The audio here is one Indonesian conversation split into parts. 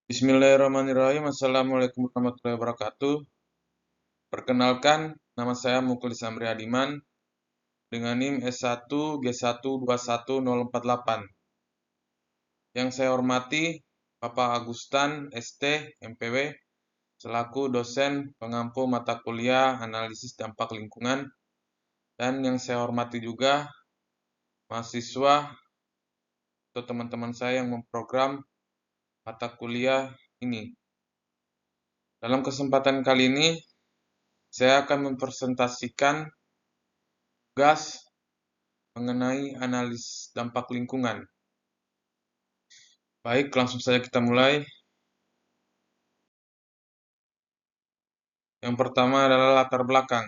Bismillahirrahmanirrahim. Assalamualaikum warahmatullahi wabarakatuh. Perkenalkan, nama saya Muklis Amri Adiman dengan NIM S1G121048. Yang saya hormati Bapak Agustan ST MPW selaku dosen pengampu mata kuliah analisis dampak lingkungan, dan yang saya hormati juga mahasiswa atau teman-teman saya yang memprogram mata kuliah ini. Dalam kesempatan kali ini saya akan mempresentasikan tugas mengenai analisis dampak lingkungan. Baik, langsung saja kita mulai. Yang pertama adalah latar belakang.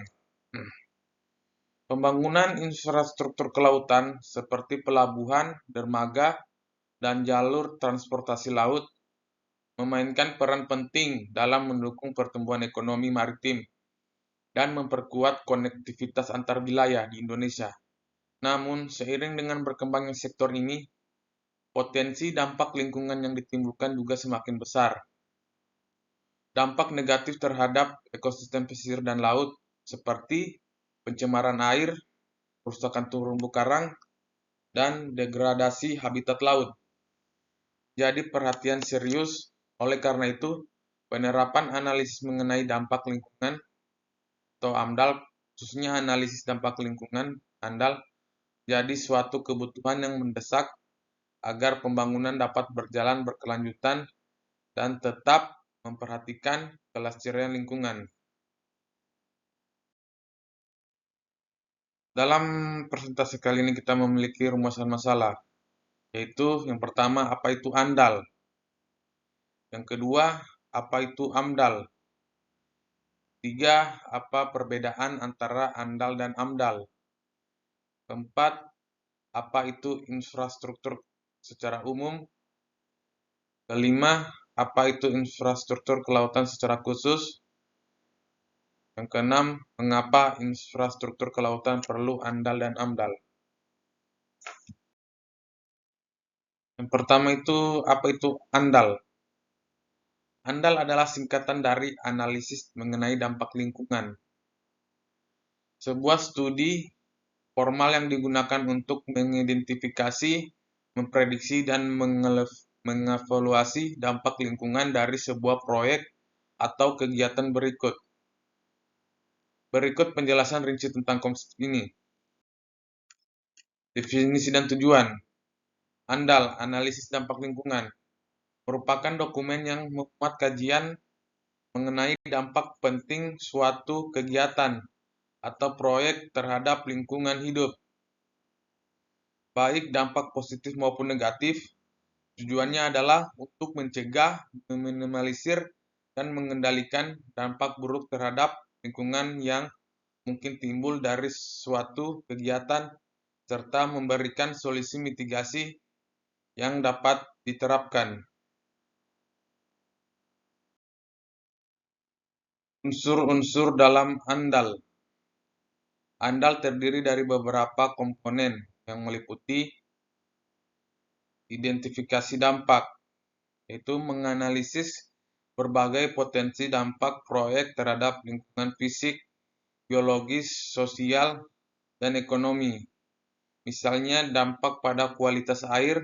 Pembangunan infrastruktur kelautan seperti pelabuhan, dermaga, dan jalur transportasi laut memainkan peran penting dalam mendukung pertumbuhan ekonomi maritim dan memperkuat konektivitas antar wilayah di Indonesia. Namun, seiring dengan berkembangnya sektor ini, potensi dampak lingkungan yang ditimbulkan juga semakin besar. Dampak negatif terhadap ekosistem pesisir dan laut seperti pencemaran air, kerusakan terumbu karang, dan degradasi habitat laut jadi perhatian serius. Oleh karena itu, penerapan analisis mengenai dampak lingkungan atau AMDAL, khususnya analisis dampak lingkungan AMDAL, jadi suatu kebutuhan yang mendesak agar pembangunan dapat berjalan berkelanjutan dan tetap memperhatikan kelestarian lingkungan. Dalam presentasi kali ini kita memiliki rumusan masalah, yaitu yang pertama, apa itu AMDAL? Yang kedua, apa itu AMDAL? Tiga, apa perbedaan antara AMDAL dan AMDAL? Keempat, apa itu infrastruktur secara umum? Kelima, apa itu infrastruktur kelautan secara khusus? Yang keenam, mengapa infrastruktur kelautan perlu AMDAL dan AMDAL? Yang pertama itu, apa itu AMDAL? AMDAL adalah singkatan dari analisis mengenai dampak lingkungan. Sebuah studi formal yang digunakan untuk mengidentifikasi, memprediksi, dan mengevaluasi dampak lingkungan dari sebuah proyek atau kegiatan berikut. Berikut penjelasan rinci tentang konsep ini. Definisi dan tujuan. AMDAL, analisis dampak lingkungan, merupakan dokumen yang memuat kajian mengenai dampak penting suatu kegiatan atau proyek terhadap lingkungan hidup, baik dampak positif maupun negatif. Tujuannya adalah untuk mencegah, meminimalisir, dan mengendalikan dampak buruk terhadap lingkungan yang mungkin timbul dari suatu kegiatan, serta memberikan solusi mitigasi yang dapat diterapkan. Unsur-unsur dalam AMDAL. AMDAL terdiri dari beberapa komponen yang meliputi identifikasi dampak, yaitu menganalisis berbagai potensi dampak proyek terhadap lingkungan fisik, biologis, sosial, dan ekonomi. Misalnya dampak pada kualitas air,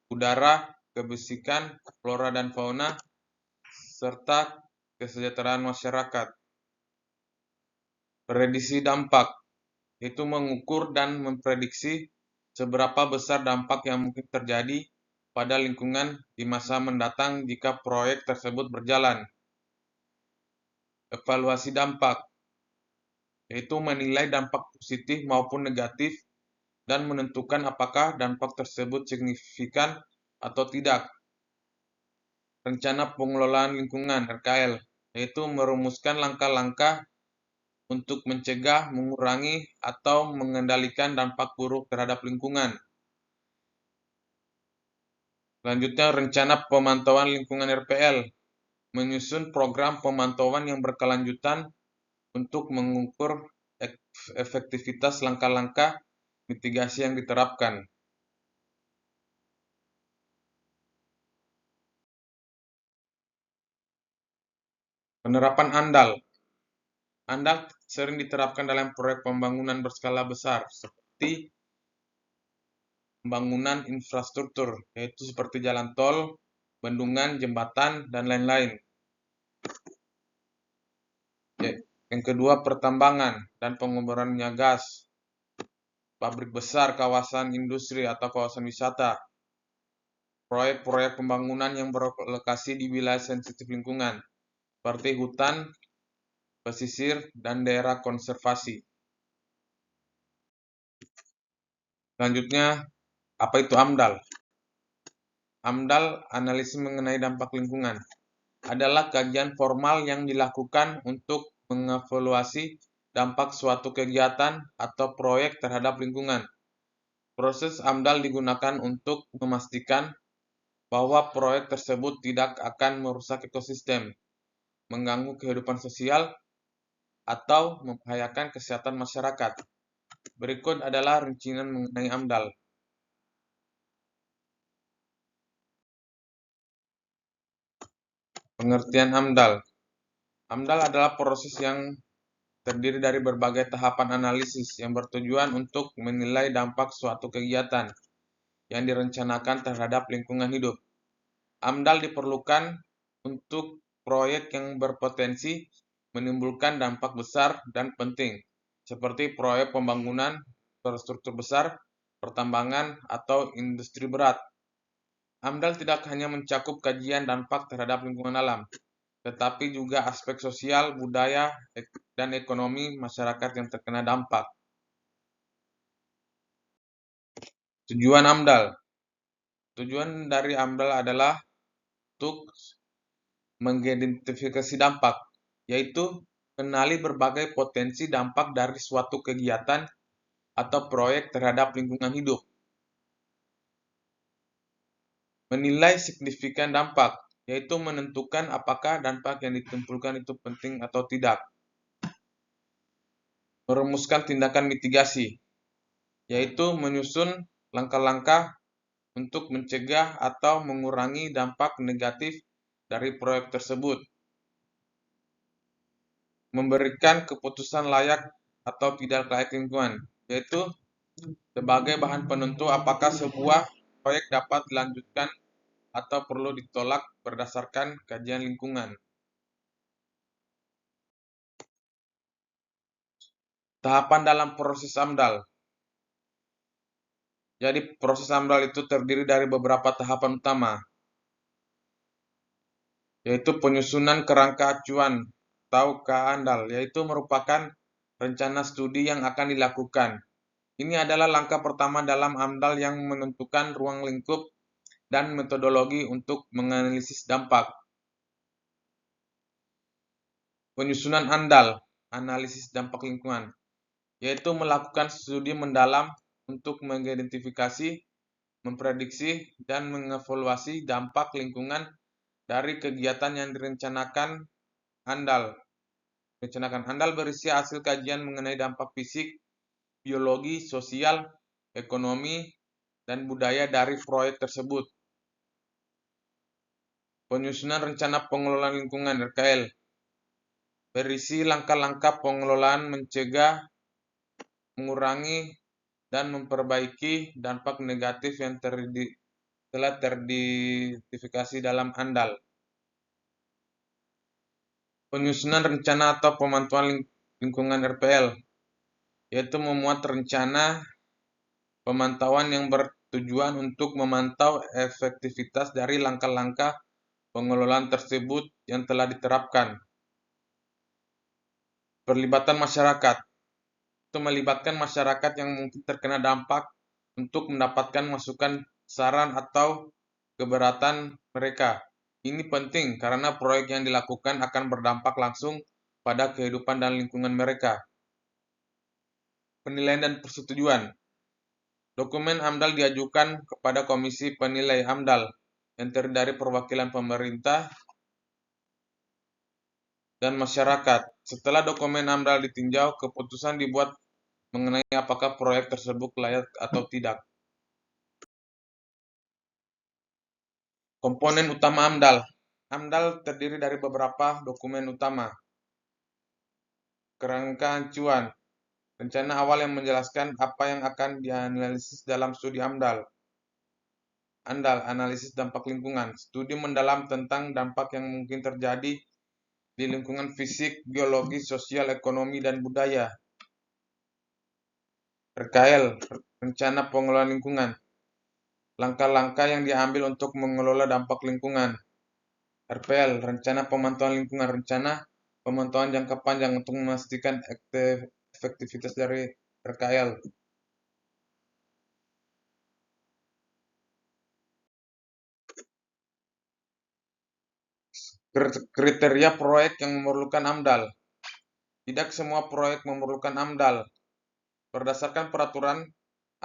udara, kebersihan, flora dan fauna, serta kesejahteraan masyarakat. Prediksi dampak, yaitu mengukur dan memprediksi seberapa besar dampak yang mungkin terjadi pada lingkungan di masa mendatang jika proyek tersebut berjalan. Evaluasi dampak, yaitu menilai dampak positif maupun negatif dan menentukan apakah dampak tersebut signifikan atau tidak. Rencana pengelolaan lingkungan (RKL), yaitu merumuskan langkah-langkah untuk mencegah, mengurangi, atau mengendalikan dampak buruk terhadap lingkungan. Selanjutnya, rencana pemantauan lingkungan (RPL), menyusun program pemantauan yang berkelanjutan untuk mengukur efektivitas langkah-langkah mitigasi yang diterapkan. Penerapan AMDAL. AMDAL sering diterapkan dalam proyek pembangunan berskala besar, seperti pembangunan infrastruktur, yaitu seperti jalan tol, bendungan, jembatan, dan lain-lain. Yang kedua, pertambangan dan pengembangan minyak gas, pabrik besar, kawasan industri atau kawasan wisata, proyek-proyek pembangunan yang berlokasi di wilayah sensitif lingkungan, seperti hutan, pesisir, dan daerah konservasi. Selanjutnya, apa itu AMDAL? AMDAL, analisis mengenai dampak lingkungan, adalah kajian formal yang dilakukan untuk mengevaluasi dampak suatu kegiatan atau proyek terhadap lingkungan. Proses AMDAL digunakan untuk memastikan bahwa proyek tersebut tidak akan merusak ekosistem, mengganggu kehidupan sosial, atau membahayakan kesehatan masyarakat. Berikut adalah rincian mengenai AMDAL. Pengertian AMDAL. AMDAL adalah proses yang terdiri dari berbagai tahapan analisis yang bertujuan untuk menilai dampak suatu kegiatan yang direncanakan terhadap lingkungan hidup. AMDAL diperlukan untuk proyek yang berpotensi menimbulkan dampak besar dan penting, seperti proyek pembangunan infrastruktur besar, pertambangan, atau industri berat. AMDAL tidak hanya mencakup kajian dampak terhadap lingkungan alam, tetapi juga aspek sosial, budaya, dan ekonomi masyarakat yang terkena dampak. Tujuan AMDAL. Tujuan dari AMDAL adalah untuk mengidentifikasi dampak, yaitu mengenali berbagai potensi dampak dari suatu kegiatan atau proyek terhadap lingkungan hidup. Menilai signifikan dampak, yaitu menentukan apakah dampak yang ditimbulkan itu penting atau tidak. Merumuskan tindakan mitigasi, yaitu menyusun langkah-langkah untuk mencegah atau mengurangi dampak negatif dari proyek tersebut. Memberikan keputusan layak atau tidak layak lingkungan, yaitu sebagai bahan penentu apakah sebuah proyek dapat dilanjutkan atau perlu ditolak berdasarkan kajian lingkungan. Tahapan dalam proses AMDAL. Jadi proses AMDAL itu terdiri dari beberapa tahapan utama, yaitu penyusunan kerangka acuan atau KAMDAL, yaitu merupakan rencana studi yang akan dilakukan. Ini adalah langkah pertama dalam AMDAL yang menentukan ruang lingkup dan metodologi untuk menganalisis dampak. Penyusunan AMDAL, analisis dampak lingkungan, yaitu melakukan studi mendalam untuk mengidentifikasi, memprediksi, dan mengevaluasi dampak lingkungan dari kegiatan yang direncanakan AMDAL. AMDAL berisi hasil kajian mengenai dampak fisik, biologi, sosial, ekonomi, dan budaya dari proyek tersebut. Penyusunan rencana pengelolaan lingkungan (RKL) berisi langkah-langkah pengelolaan mencegah, mengurangi, dan memperbaiki dampak negatif yang telah teridentifikasi dalam AMDAL. Penyusunan rencana atau pemantauan lingkungan RPL, yaitu memuat rencana pemantauan yang bertujuan untuk memantau efektivitas dari langkah-langkah pengelolaan tersebut yang telah diterapkan. Perlibatan masyarakat, itu melibatkan masyarakat yang mungkin terkena dampak untuk mendapatkan masukan, saran, atau keberatan mereka. Ini penting karena proyek yang dilakukan akan berdampak langsung pada kehidupan dan lingkungan mereka. Penilaian dan persetujuan. Dokumen AMDAL diajukan kepada Komisi Penilai AMDAL yang terdiri dari perwakilan pemerintah dan masyarakat. Setelah dokumen AMDAL ditinjau, keputusan dibuat mengenai apakah proyek tersebut layak atau tidak. Komponen utama AMDAL. AMDAL terdiri dari beberapa dokumen utama. Kerangka acuan, rencana awal yang menjelaskan apa yang akan dianalisis dalam studi AMDAL. ANDAL, analisis dampak lingkungan, studi mendalam tentang dampak yang mungkin terjadi di lingkungan fisik, geologi, sosial, ekonomi, dan budaya. RKL, rencana pengelolaan lingkungan, langkah-langkah yang diambil untuk mengelola dampak lingkungan. RPL, rencana pemantauan lingkungan, rencana pemantauan jangka panjang untuk memastikan efektivitas dari RKL. Kriteria proyek yang memerlukan AMDAL. Tidak semua proyek memerlukan AMDAL. Berdasarkan peraturan,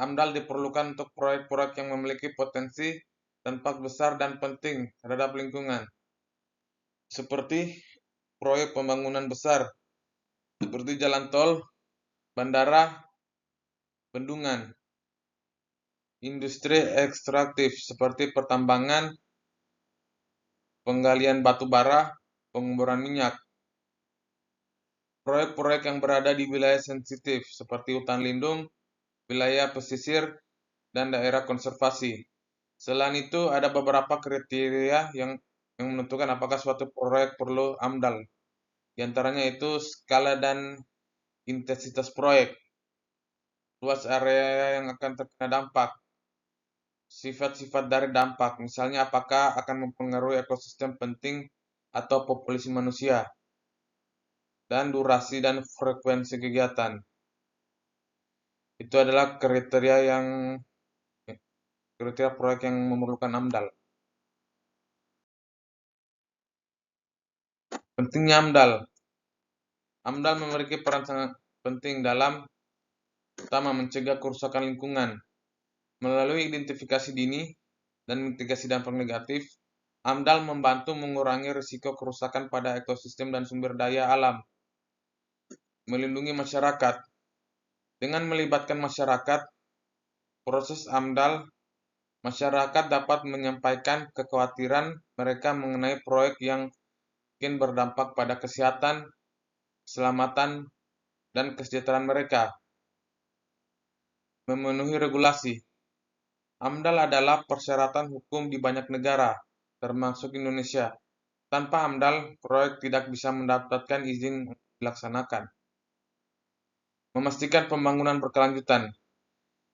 AMDAL diperlukan untuk proyek-proyek yang memiliki potensi dampak besar dan penting terhadap lingkungan, seperti proyek pembangunan besar, seperti jalan tol, bandara, bendungan. Industri ekstraktif, seperti pertambangan, penggalian batu bara, pengemburan minyak. Proyek-proyek yang berada di wilayah sensitif, seperti hutan lindung, wilayah pesisir, dan daerah konservasi. Selain itu, ada beberapa kriteria yang menentukan apakah suatu proyek perlu AMDAL. Di antaranya itu skala dan intensitas proyek, luas area yang akan terkena dampak, sifat-sifat dari dampak, misalnya apakah akan mempengaruhi ekosistem penting atau populasi manusia, dan durasi dan frekuensi kegiatan. Itu adalah kriteria proyek yang memerlukan AMDAL. Pentingnya AMDAL. AMDAL memiliki peran sangat penting dalam pertama, mencegah kerusakan lingkungan. Melalui identifikasi dini dan mitigasi dampak negatif, AMDAL membantu mengurangi risiko kerusakan pada ekosistem dan sumber daya alam. Melindungi masyarakat. Dengan melibatkan masyarakat, proses AMDAL, masyarakat dapat menyampaikan kekhawatiran mereka mengenai proyek yang mungkin berdampak pada kesehatan, keselamatan, dan kesejahteraan mereka. Memenuhi regulasi. AMDAL adalah persyaratan hukum di banyak negara, termasuk Indonesia. Tanpa AMDAL, proyek tidak bisa mendapatkan izin dilaksanakan. Memastikan pembangunan berkelanjutan.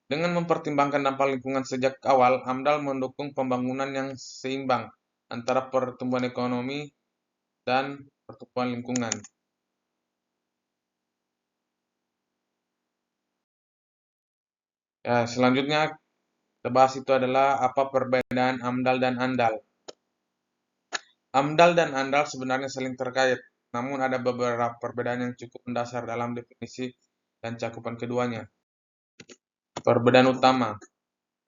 Dengan mempertimbangkan dampak lingkungan sejak awal, AMDAL mendukung pembangunan yang seimbang antara pertumbuhan ekonomi dan pertumbuhan lingkungan. Ya, selanjutnya kita bahas itu adalah apa perbedaan AMDAL dan ANDAL. AMDAL dan ANDAL sebenarnya saling terkait, namun ada beberapa perbedaan yang cukup mendasar dalam definisi dan cakupan keduanya. Perbedaan utama,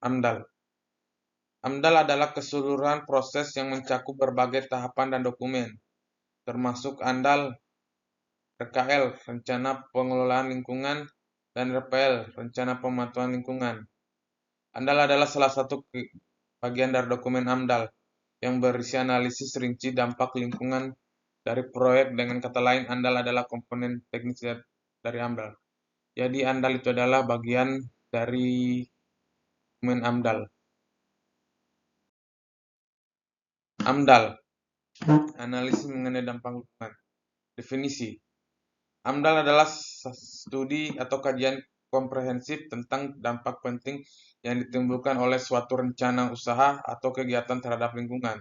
AMDAL. AMDAL adalah keseluruhan proses yang mencakup berbagai tahapan dan dokumen, termasuk ANDAL, RKL, Rencana Pengelolaan Lingkungan, dan RPL, Rencana Pemantauan Lingkungan. ANDAL adalah salah satu bagian dari dokumen AMDAL yang berisi analisis rinci dampak lingkungan dari proyek. Dengan kata lain, ANDAL adalah komponen teknis dari AMDAL. Jadi ANDAL itu adalah bagian dari dokumen AMDAL. AMDAL, analisis mengenai dampak lingkungan. Definisi. AMDAL adalah studi atau kajian komprehensif tentang dampak penting yang ditimbulkan oleh suatu rencana usaha atau kegiatan terhadap lingkungan.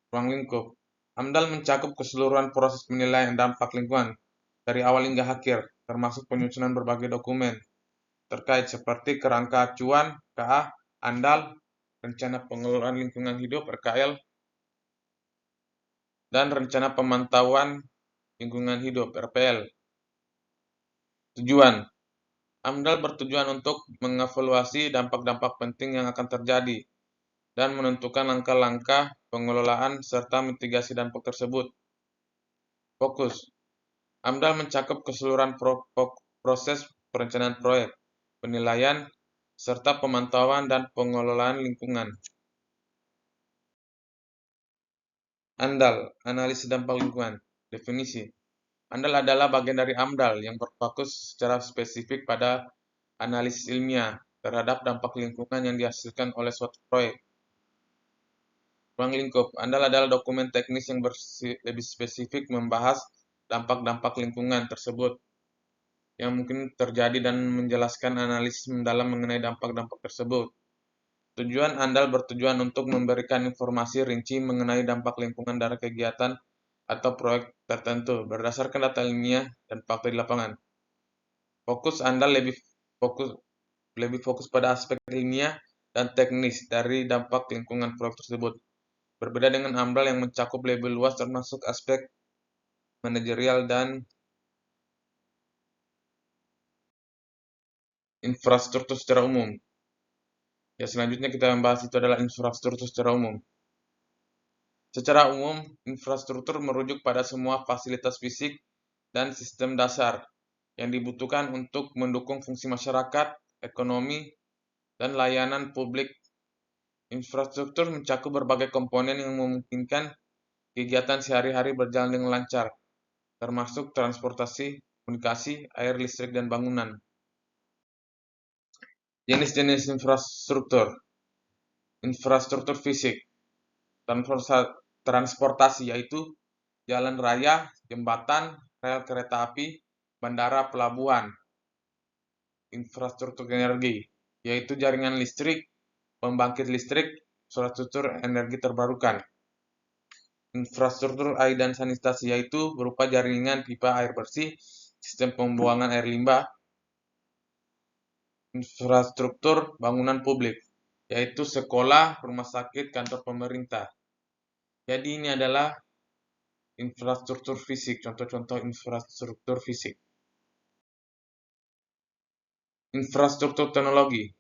Ruang lingkup. AMDAL mencakup keseluruhan proses penilaian dampak lingkungan dari awal hingga akhir, termasuk penyusunan berbagai dokumen terkait seperti kerangka acuan (KA), ANDAL, rencana pengelolaan lingkungan hidup (RKL), dan rencana pemantauan lingkungan hidup (RPL). Tujuan. AMDAL bertujuan untuk mengevaluasi dampak-dampak penting yang akan terjadi dan menentukan langkah-langkah pengelolaan serta mitigasi dampak tersebut. Fokus. AMDAL mencakup keseluruhan proses perencanaan proyek, penilaian, serta pemantauan dan pengelolaan lingkungan. AMDAL, Analisis Dampak Lingkungan. Definisi. AMDAL adalah bagian dari AMDAL yang berfokus secara spesifik pada analisis ilmiah terhadap dampak lingkungan yang dihasilkan oleh suatu proyek. Ruang lingkup. AMDAL adalah dokumen teknis yang lebih spesifik membahas dampak-dampak lingkungan tersebut yang mungkin terjadi dan menjelaskan analisis mendalam mengenai dampak-dampak tersebut. Tujuan AMDAL bertujuan untuk memberikan informasi rinci mengenai dampak lingkungan dari kegiatan atau proyek tertentu berdasarkan data ilmiah dan fakta di lapangan. Fokus AMDAL lebih fokus pada aspek ilmiah dan teknis dari dampak lingkungan proyek tersebut. Berbeda dengan AMDAL yang mencakup lebih luas termasuk aspek manajerial dan infrastruktur secara umum. Ya, selanjutnya kita membahas itu adalah infrastruktur secara umum. Secara umum, infrastruktur merujuk pada semua fasilitas fisik dan sistem dasar yang dibutuhkan untuk mendukung fungsi masyarakat, ekonomi, dan layanan publik. Infrastruktur mencakup berbagai komponen yang memungkinkan kegiatan sehari-hari berjalan dengan lancar, termasuk transportasi, komunikasi, air, listrik, dan bangunan. Jenis-jenis infrastruktur. Infrastruktur fisik. Transportasi yaitu jalan raya, jembatan, rel kereta api, bandara, pelabuhan. Infrastruktur energi yaitu jaringan listrik, pembangkit listrik, infrastruktur energi terbarukan. Infrastruktur air dan sanitasi yaitu berupa jaringan pipa air bersih, sistem pembuangan air limbah. Infrastruktur bangunan publik yaitu sekolah, rumah sakit, kantor pemerintah. Jadi ini adalah infrastruktur fisik, contoh-contoh infrastruktur fisik. Infrastruktur teknologi,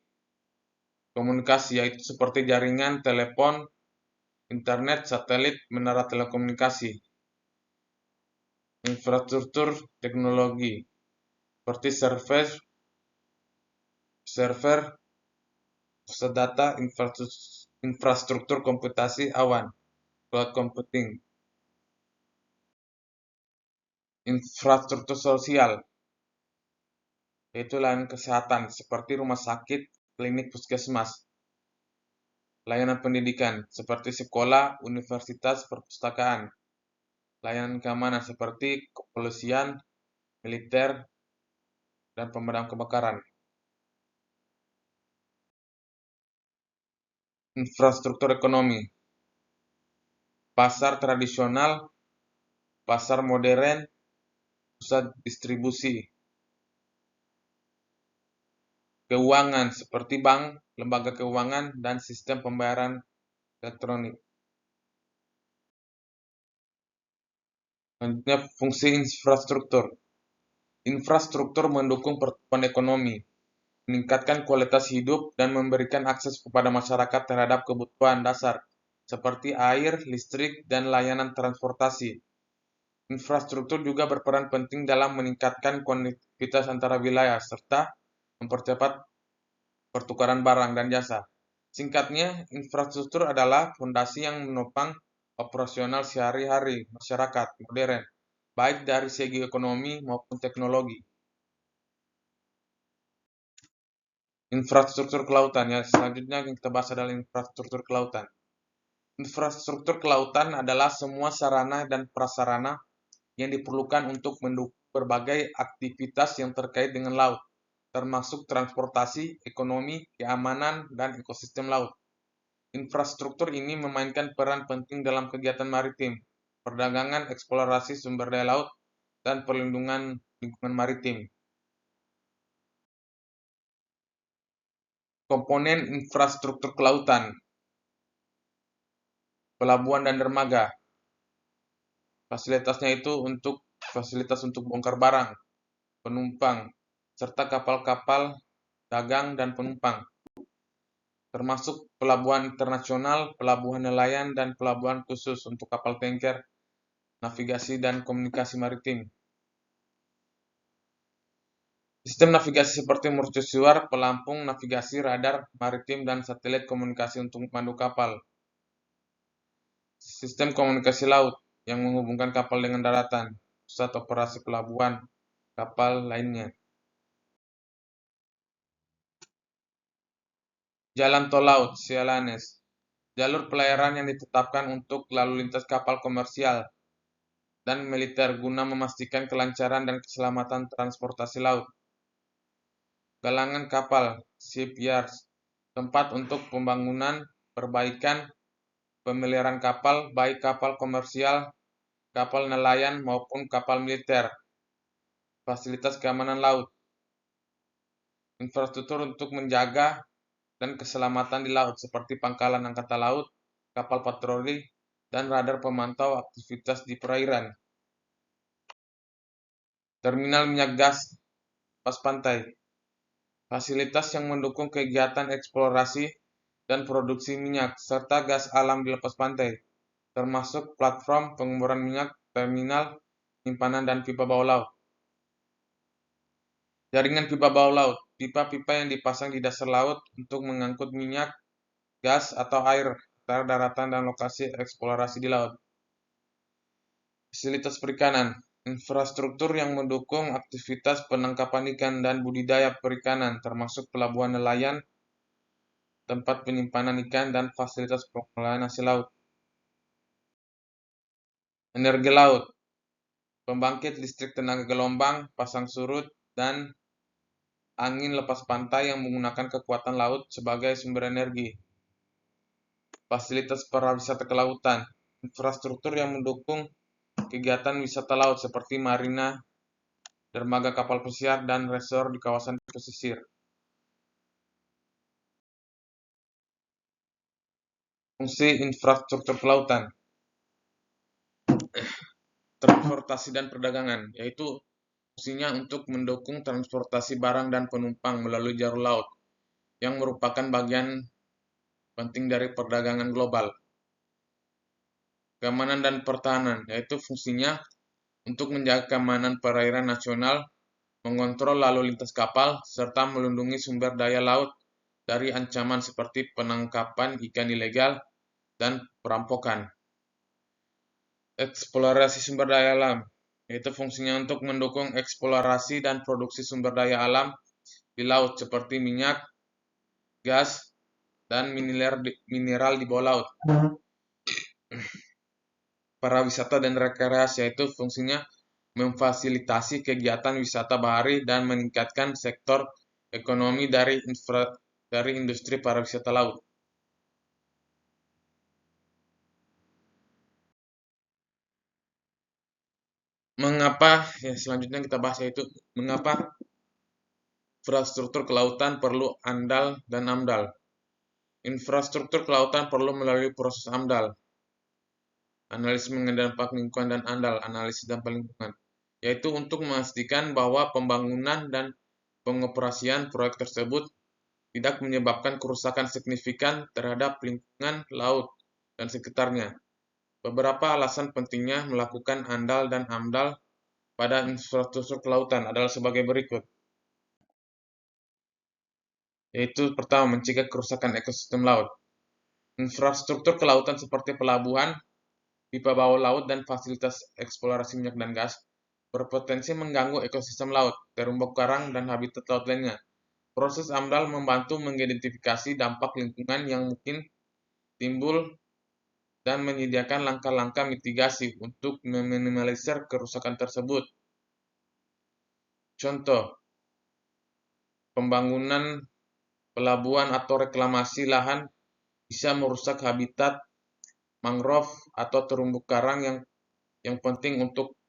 komunikasi yaitu seperti jaringan, telepon, internet, satelit, menara telekomunikasi. Infrastruktur teknologi seperti server, pusat data, infrastruktur komputasi awan, cloud computing. Infrastruktur sosial yaitu layanan kesehatan seperti rumah sakit, klinik, puskesmas. Layanan pendidikan seperti sekolah, universitas, perpustakaan. Layanan keamanan seperti kepolisian, militer, dan pemadam kebakaran. Infrastruktur ekonomi. Pasar tradisional, pasar modern, pusat distribusi. Keuangan seperti bank, lembaga keuangan, dan sistem pembayaran elektronik. Selanjutnya, fungsi infrastruktur. Infrastruktur mendukung pertumbuhan ekonomi, meningkatkan kualitas hidup, dan memberikan akses kepada masyarakat terhadap kebutuhan dasar seperti air, listrik, dan layanan transportasi. Infrastruktur juga berperan penting dalam meningkatkan konektivitas antara wilayah serta mempercepat pertukaran barang dan jasa. Singkatnya, infrastruktur adalah fondasi yang menopang operasional sehari-hari masyarakat modern, baik dari segi ekonomi maupun teknologi. Infrastruktur kelautan, ya, selanjutnya yang kita bahas adalah infrastruktur kelautan. Infrastruktur kelautan adalah semua sarana dan prasarana yang diperlukan untuk mendukung berbagai aktivitas yang terkait dengan laut, termasuk transportasi, ekonomi, keamanan, dan ekosistem laut. Infrastruktur ini memainkan peran penting dalam kegiatan maritim, perdagangan, eksplorasi sumber daya laut, dan perlindungan lingkungan maritim. Komponen infrastruktur kelautan. Pelabuhan dan dermaga. Fasilitasnya itu fasilitas untuk bongkar barang, penumpang, serta kapal-kapal dagang dan penumpang, termasuk pelabuhan internasional, pelabuhan nelayan, dan pelabuhan khusus untuk kapal tanker, navigasi, dan komunikasi maritim. Sistem navigasi seperti mercusuar, pelampung navigasi, radar maritim, dan satelit komunikasi untuk memandu kapal. Sistem komunikasi laut yang menghubungkan kapal dengan daratan, pusat operasi pelabuhan, kapal lainnya. Jalan tol laut, Cialanes, jalur pelayaran yang ditetapkan untuk lalu lintas kapal komersial dan militer guna memastikan kelancaran dan keselamatan transportasi laut. Galangan kapal, shipyards, tempat untuk pembangunan, perbaikan, pemeliharaan kapal, baik kapal komersial, kapal nelayan maupun kapal militer. Fasilitas keamanan laut, infrastruktur untuk menjaga dan keselamatan di laut seperti pangkalan angkatan laut, kapal patroli, dan radar pemantau aktivitas di perairan. Terminal minyak gas pas pantai, fasilitas yang mendukung kegiatan eksplorasi dan produksi minyak serta gas alam di lepas pantai, termasuk platform pengemburan minyak, terminal penyimpanan dan pipa bawah laut. Jaringan pipa bawah laut, pipa-pipa yang dipasang di dasar laut untuk mengangkut minyak, gas, atau air antara daratan dan lokasi eksplorasi di laut. Fasilitas perikanan, infrastruktur yang mendukung aktivitas penangkapan ikan dan budidaya perikanan, termasuk pelabuhan nelayan, tempat penyimpanan ikan, dan fasilitas pengolahan hasil laut. Energi laut, pembangkit listrik tenaga gelombang, pasang surut, dan angin lepas pantai yang menggunakan kekuatan laut sebagai sumber energi. Fasilitas pariwisata kelautan, infrastruktur yang mendukung kegiatan wisata laut seperti marina, dermaga kapal pesiar, dan resor di kawasan pesisir. Fungsi infrastruktur kelautan, transportasi dan perdagangan, yaitu fungsinya untuk mendukung transportasi barang dan penumpang melalui jalur laut, yang merupakan bagian penting dari perdagangan global. Keamanan dan pertahanan, yaitu fungsinya untuk menjaga keamanan perairan nasional, mengontrol lalu lintas kapal, serta melindungi sumber daya laut dari ancaman seperti penangkapan ikan ilegal dan perampokan. Eksplorasi sumber daya alam, yaitu fungsinya untuk mendukung eksplorasi dan produksi sumber daya alam di laut seperti minyak, gas, dan mineral di bawah laut. Pariwisata dan rekreasi, yaitu fungsinya memfasilitasi kegiatan wisata bahari dan meningkatkan sektor ekonomi dari industri pariwisata laut. Mengapa, selanjutnya kita bahas yaitu mengapa infrastruktur kelautan perlu AMDAL dan AMDAL. Infrastruktur kelautan perlu melalui proses AMDAL, analisis mengenai dampak lingkungan, dan AMDAL, analisis dampak lingkungan, yaitu untuk memastikan bahwa pembangunan dan pengoperasian proyek tersebut tidak menyebabkan kerusakan signifikan terhadap lingkungan laut dan sekitarnya. Beberapa alasan pentingnya melakukan AMDAL dan AMDAL pada infrastruktur kelautan adalah sebagai berikut. Yaitu pertama, mencegah kerusakan ekosistem laut. Infrastruktur kelautan seperti pelabuhan, pipa bawah laut, dan fasilitas eksplorasi minyak dan gas berpotensi mengganggu ekosistem laut, terumbu karang, dan habitat laut lainnya. Proses AMDAL membantu mengidentifikasi dampak lingkungan yang mungkin timbul dan menyediakan langkah-langkah mitigasi untuk meminimalisir kerusakan tersebut. Contoh, pembangunan pelabuhan atau reklamasi lahan bisa merusak habitat mangrove atau terumbu karang yang penting untuk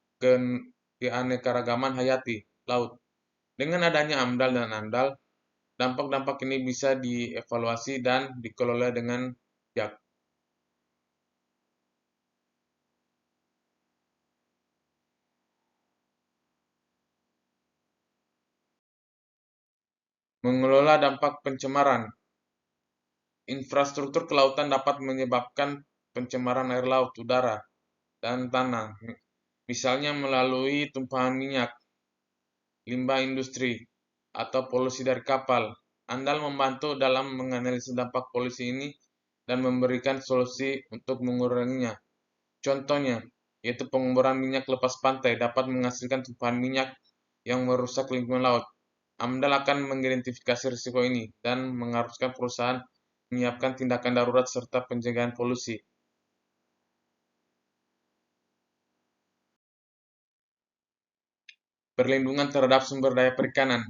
keanekaragaman hayati laut. Dengan adanya AMDAL dan AMDAL, dampak-dampak ini bisa dievaluasi dan dikelola dengan bijak. Mengelola dampak pencemaran. Infrastruktur kelautan dapat menyebabkan pencemaran air laut, udara, dan tanah, misalnya melalui tumpahan minyak, limbah industri, atau polusi dari kapal. AMDAL membantu dalam menganalisis dampak polusi ini dan memberikan solusi untuk menguranginya. Contohnya, yaitu pengeboran minyak lepas pantai dapat menghasilkan tumpahan minyak yang merusak lingkungan laut. AMDAL akan mengidentifikasi risiko ini dan mengharuskan perusahaan menyiapkan tindakan darurat serta pencegahan polusi. Perlindungan terhadap sumber daya perikanan.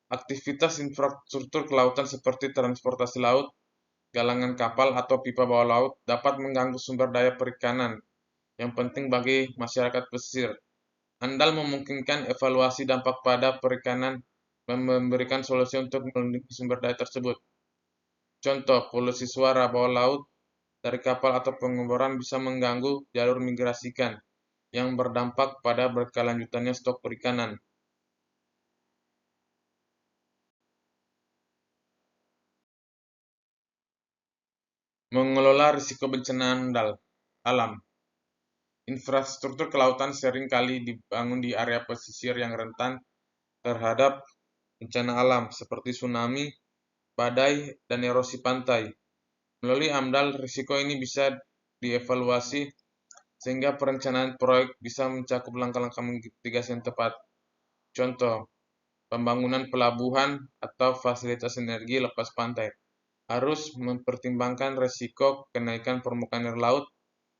Aktivitas infrastruktur kelautan seperti transportasi laut, galangan kapal, atau pipa bawah laut dapat mengganggu sumber daya perikanan yang penting bagi masyarakat pesisir. AMDAL memungkinkan evaluasi dampak pada perikanan dan memberikan solusi untuk melindungi sumber daya tersebut. Contoh, polusi suara bawah laut dari kapal atau pengeboran bisa mengganggu jalur migrasi ikan yang berdampak pada berkelanjutannya stok perikanan. Mengelola risiko bencana alam. Infrastruktur kelautan sering kali dibangun di area pesisir yang rentan terhadap bencana alam seperti tsunami, badai, dan erosi pantai. Melalui AMDAL, risiko ini bisa dievaluasi sehingga perencanaan proyek bisa mencakup langkah-langkah mitigasi yang tepat. Contoh, pembangunan pelabuhan atau fasilitas energi lepas pantai harus mempertimbangkan risiko kenaikan permukaan air laut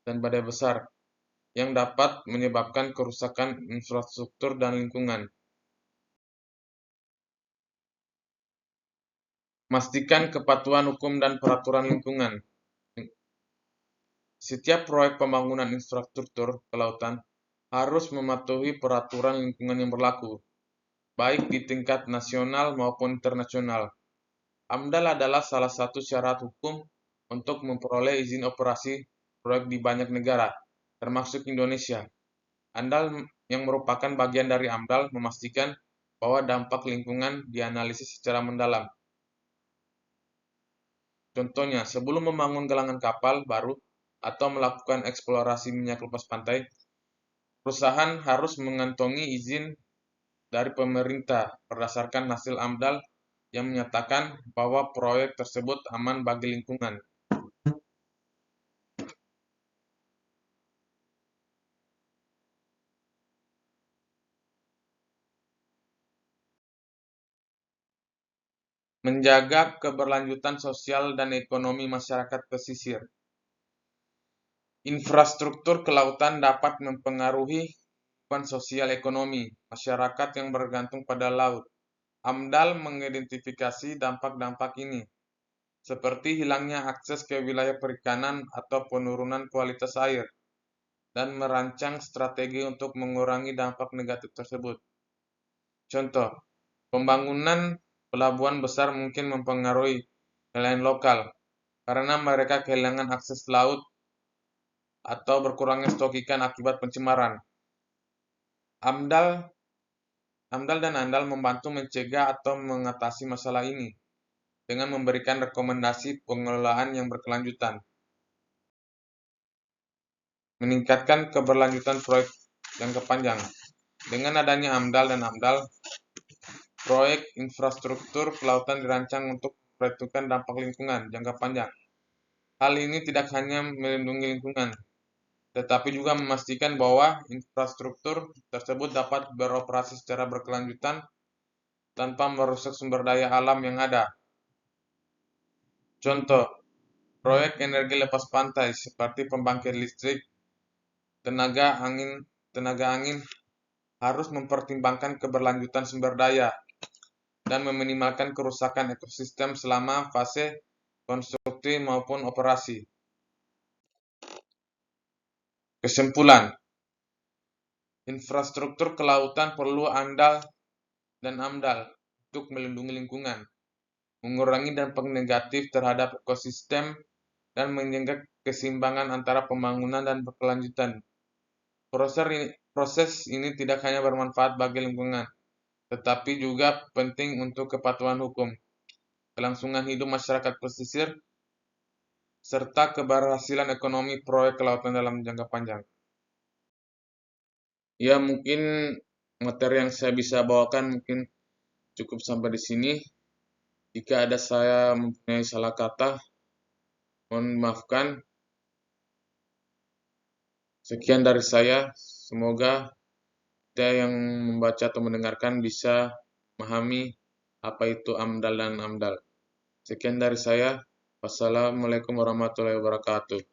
dan badai besar yang dapat menyebabkan kerusakan infrastruktur dan lingkungan. Memastikan kepatuhan hukum dan peraturan lingkungan. Setiap proyek pembangunan infrastruktur kelautan harus mematuhi peraturan lingkungan yang berlaku, baik di tingkat nasional maupun internasional. AMDAL adalah salah satu syarat hukum untuk memperoleh izin operasi proyek di banyak negara, termasuk Indonesia. AMDAL yang merupakan bagian dari AMDAL memastikan bahwa dampak lingkungan dianalisis secara mendalam. Contohnya, sebelum membangun galangan kapal baru atau melakukan eksplorasi minyak lepas pantai, perusahaan harus mengantongi izin dari pemerintah berdasarkan hasil AMDAL yang menyatakan bahwa proyek tersebut aman bagi lingkungan. Menjaga keberlanjutan sosial dan ekonomi masyarakat pesisir. Infrastruktur kelautan dapat mempengaruhi kehidupan sosial ekonomi masyarakat yang bergantung pada laut. AMDAL mengidentifikasi dampak-dampak ini, seperti hilangnya akses ke wilayah perikanan atau penurunan kualitas air, dan merancang strategi untuk mengurangi dampak negatif tersebut. Contoh, pembangunan pelabuhan besar mungkin mempengaruhi nelayan lokal karena mereka kehilangan akses laut atau berkurangnya stok ikan akibat pencemaran. AMDAL dan ANDAL membantu mencegah atau mengatasi masalah ini dengan memberikan rekomendasi pengelolaan yang berkelanjutan. Meningkatkan keberlanjutan proyek jangka panjang. Dengan adanya AMDAL dan AMDAL, proyek infrastruktur kelautan dirancang untuk memperhitungkan dampak lingkungan jangka panjang. Hal ini tidak hanya melindungi lingkungan, tetapi juga memastikan bahwa infrastruktur tersebut dapat beroperasi secara berkelanjutan tanpa merusak sumber daya alam yang ada. Contoh, proyek energi lepas pantai seperti pembangkit listrik tenaga angin harus mempertimbangkan keberlanjutan sumber daya dan meminimalkan kerusakan ekosistem selama fase konstruksi maupun operasi. Kesimpulan, infrastruktur kelautan perlu ANDAL dan AMDAL untuk melindungi lingkungan, mengurangi dampak negatif terhadap ekosistem, dan menjaga keseimbangan antara pembangunan dan berkelanjutan. Proses ini tidak hanya bermanfaat bagi lingkungan, tetapi juga penting untuk kepatuhan hukum, kelangsungan hidup masyarakat pesisir, serta keberhasilan ekonomi proyek kelautan dalam jangka panjang. Ya, mungkin materi yang saya bisa bawakan mungkin cukup sampai di sini. Jika ada saya mempunyai salah kata, mohon maafkan. Sekian dari saya, semoga kita yang membaca atau mendengarkan bisa memahami apa itu AMDAL dan AMDAL. Sekian dari saya. Wassalamualaikum warahmatullahi wabarakatuh.